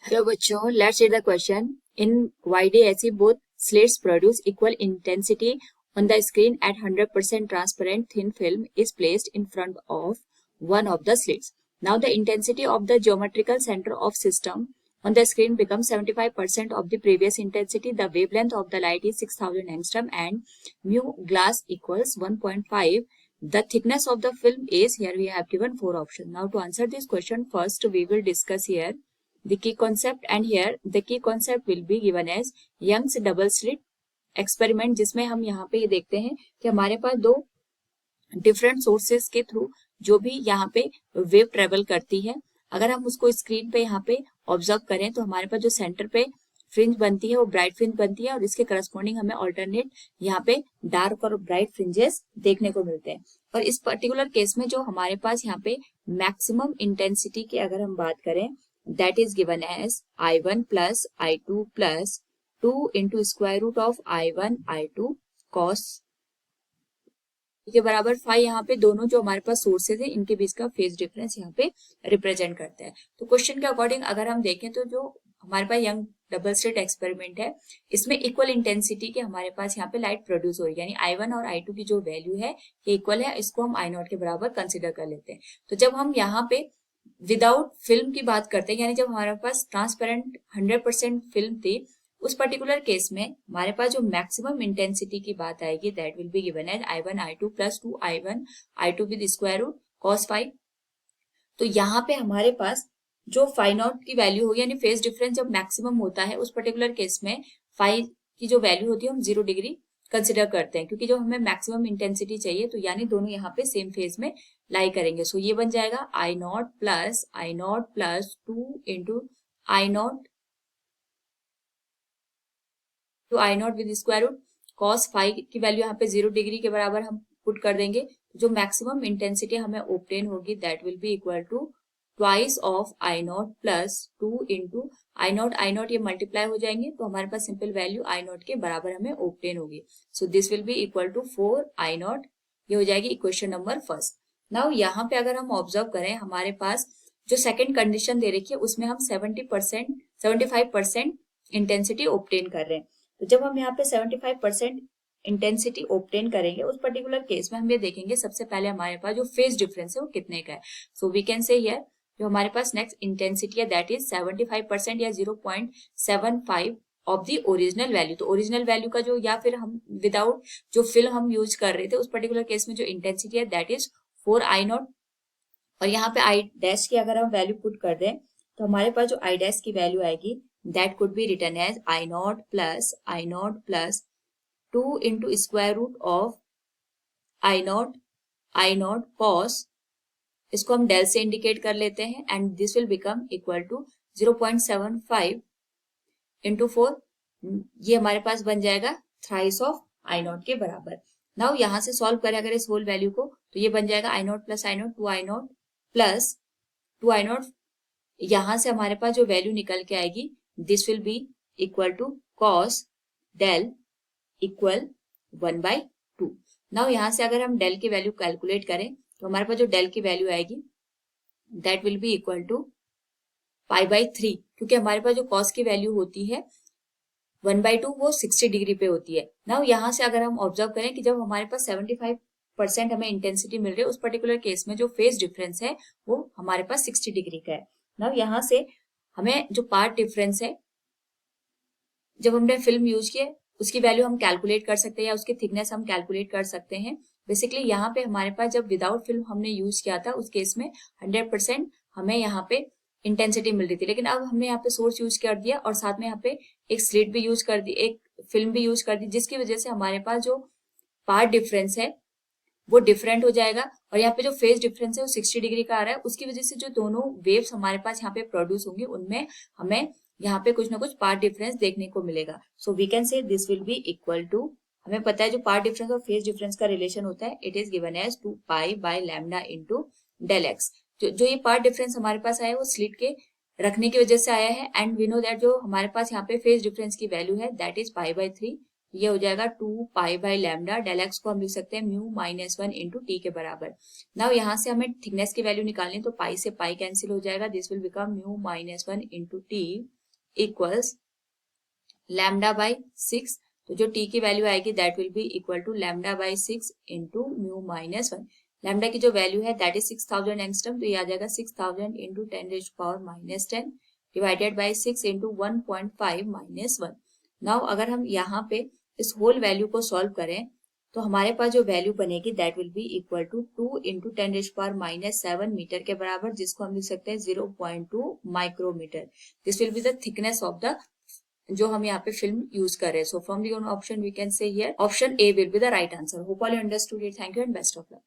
Hello बच्चों, let's read the question. In YDAC, both slates produce equal intensity on the screen at 100% transparent thin film is placed in front of one of the slates. Now the intensity of the geometrical center of system on the screen becomes 75% of the previous intensity. The wavelength of the light is 6000 angstrom and mu glass equals 1.5. The thickness of the film is, here we have given 4 options. Now to answer this question, first we will discuss here the key concept, and here the key concept will be given as Young's double slit experiment, जिसमें हम यहाँ पे ये देखते हैं कि हमारे पास दो डिफरेंट सोर्सेस के थ्रू जो भी यहाँ पे वेव ट्रेवल करती है, अगर हम उसको स्क्रीन पे यहाँ पे ऑब्जर्व करें तो हमारे पास जो सेंटर पे फ्रिंज बनती है वो ब्राइट फ्रिंज बनती है और इसके करस्पॉन्डिंग हमें ऑल्टरनेट यहाँ पे डार्क और ब्राइट फ्रिंजेस देखने को मिलते हैं। और इस पर्टिकुलर केस में जो हमारे पास यहाँ पे मैक्सिमम इंटेंसिटी की अगर हम बात करें, that is given as I1 plus I2 plus 2 into square root of I1 I2 cos के बराबर फाई। यहाँ पे दोनों जो हमारे पास सोर्सेज है इनके बीच का फेज डिफरेंस यहाँ पे रिप्रेजेंट करता है। तो क्वेश्चन के अकॉर्डिंग अगर हम देखें तो जो हमारे पास यंग डबल स्लिट एक्सपेरिमेंट है इसमें इक्वल इंटेंसिटी के हमारे पास यहाँ पे लाइट प्रोड्यूस हो रही है, यानी I1 और I2 की जो वैल्यू है ये इक्वल है, इसको हम I0 के बराबर कंसिडर कर लेते हैं। तो जब हम यहाँ पे विदाउट फिल्म की बात करते हैं, यानी जब हमारे पास ट्रांसपेरेंट 100% फिल्म थी, उस पर्टिकुलर केस में हमारे पास जो मैक्सिमम इंटेंसिटी की बात आएगी that will be given as I1 I2 plus 2 I1 I2 with square root cos phi. तो यहाँ पे हमारे पास जो फाई नॉट की वैल्यू होगी, यानी फेज डिफरेंस जब मैक्सिमम होता है उस पर्टिकुलर केस में फाई की जो वैल्यू होती है हम 0 डिग्री कंसिडर करते हैं, क्योंकि जो हमें मैक्सिमम इंटेंसिटी चाहिए तो यानी दोनों यहाँ पे सेम फेज में लाई करेंगे। सो ये बन जाएगा I0 plus 2 into I0 two I0 with square root cos phi की वैल्यू यहाँ पे 0 डिग्री के बराबर हम पुट कर देंगे। जो मैक्सिमम इंटेंसिटी हमें ऑब्टेन होगी that will be equal to twice of I0 plus 2 into I0 ये मल्टीप्लाई हो जाएंगे तो हमारे पास सिंपल वैल्यू I0 के बराबर हमें ऑब्टेन होगी। So this will be equal to 4 I0, ये हो जाएगी इक्वेशन नंबर फर्स्ट। नाउ यहाँ पे अगर हम ऑब्जर्व करें हमारे पास जो सेकंड कंडीशन दे रखी है उसमें हम 75% इंटेंसिटी ऑब्टेन कर रहे हैं। तो जब हम यहाँ पे 75% इंटेंसिटी ऑब्टेन करेंगे उस पर्टिकुलर केस में हम ये देखेंगे सबसे पहले हमारे पास जो फेज डिफरेंस है वो कितने का है। So we can say here जो हमारे पास नेक्स्ट इंटेंसिटी है दैट इज 75% या 0.75 ऑफ द ओरिजिनल वैल्यू। तो ओरिजिनल वैल्यू का जो, या फिर हम विदाउट जो फिल्म हम यूज कर रहे थे उस पर्टिकुलर केस में जो इंटेंसिटी है दैट इज 4 I0। और यहाँ पे I डैश की अगर हम वैल्यू पुट कर दें तो हमारे पास जो I डैश की वैल्यू आएगी that could be written as I0 plus 2 into square root of I0 cos, इसको हम डेल से इंडिकेट कर लेते हैं and this will become equal to 0.75 into 4, ये हमारे पास बन जाएगा थ्राइस ऑफ I0 के बराबर। नाउ यहाँ से सॉल्व करें अगर इस होल वैल्यू को तो ये बन जाएगा I0 plus I0 2I0 plus 2I0, यहाँ से हमारे पास जो वैल्यू निकल के आएगी this will be equal to cos del equal 1/2। Now यहाँ से अगर हम डेल की वैल्यू कैलकुलेट करें तो हमारे पास जो डेल की वैल्यू आएगी that will be equal to π/3, क्योंकि हमारे पास जो cos की वैल्यू होती है 1/2 वो 60 डिग्री पे होती है। नाउ यहाँ से अगर हम ऑब्जर्व करें कि जब हमारे पास 75% हमें इंटेंसिटी मिल रही है उस पर्टिकुलर केस में जो फेज डिफरेंस है वो हमारे पास 60 डिग्री का है। नाउ यहाँ से हमें जो पार्ट डिफरेंस है जब हमने फिल्म यूज किया उसकी वैल्यू हम कैलकुलेट कर सकते हैं या उसकी थिकनेस हम कैलकुलेट कर सकते हैं। बेसिकली यहाँ पे हमारे पास जब विदाउट फिल्म हमने यूज किया था उस केस में 100% हमें यहाँ पे इंटेंसिटी मिल रही थी, लेकिन अब हमने यहाँ पे सोर्स यूज कर दिया और साथ में यहाँ पे एक स्लिट भी यूज कर दी, एक फिल्म भी यूज कर दी, जिसकी वजह से हमारे पास जो पार्ट डिफरेंस है वो डिफरेंट हो जाएगा और यहाँ पे जो फेज डिफरेंस है वो 60 डिग्री का आ रहा है। उसकी वजह से जो दोनों वेव्स हमारे पास यहाँ पे प्रोड्यूस होंगी उनमें हमें यहाँ पे कुछ ना कुछ पार्ट डिफरेंस देखने को मिलेगा। So we can say this will be equal to, हमें पता है जो पार्ट डिफरेंस और फेज डिफरेंस का रिलेशन होता है it is given as 2π/λ into del x. जो ये पार्ट डिफरेंस हमारे पास आया है वो स्लिट के रखने की वजह से आया है एंड वी नो दैट जो हमारे पास यहाँ पे फेज डिफरेंस की वैल्यू है दैट इज π/3, ये हो जाएगा 2π/λ। डेल एक्स को हम लिख सकते हैं μ-1 इंटू टी के बराबर। नाउ यहाँ से हमें थिकनेस की वैल्यू निकालनी तो पाई से पाई कैंसिल हो जाएगा, this will become μ-1 into T equals lambda by 6, तो जो टी की वैल्यू आएगी that will be equal to lambda by 6 into mu minus 1। Lambda की जो वैल्यू है दैट इज 6000 एंगस्ट्रम, तो ये आ जाएगा 6000 into 10⁻⁻10 divided by 6 into 1.5 minus 1। Now अगर हम यहाँ पे इस होल वैल्यू को सॉल्व करें तो हमारे पास जो वैल्यू बनेगी that will be equal to 2 into 10⁻⁷ metre के बराबर, जिसको हम लिख सकते हैं 0.2 micrometre. This will be the thickness of the जो हम यहाँ पे फिल्म यूज कर रहे हैं। So from the option we can say here option A will be the right answer. Hope all you understood it. Thank you and best of luck.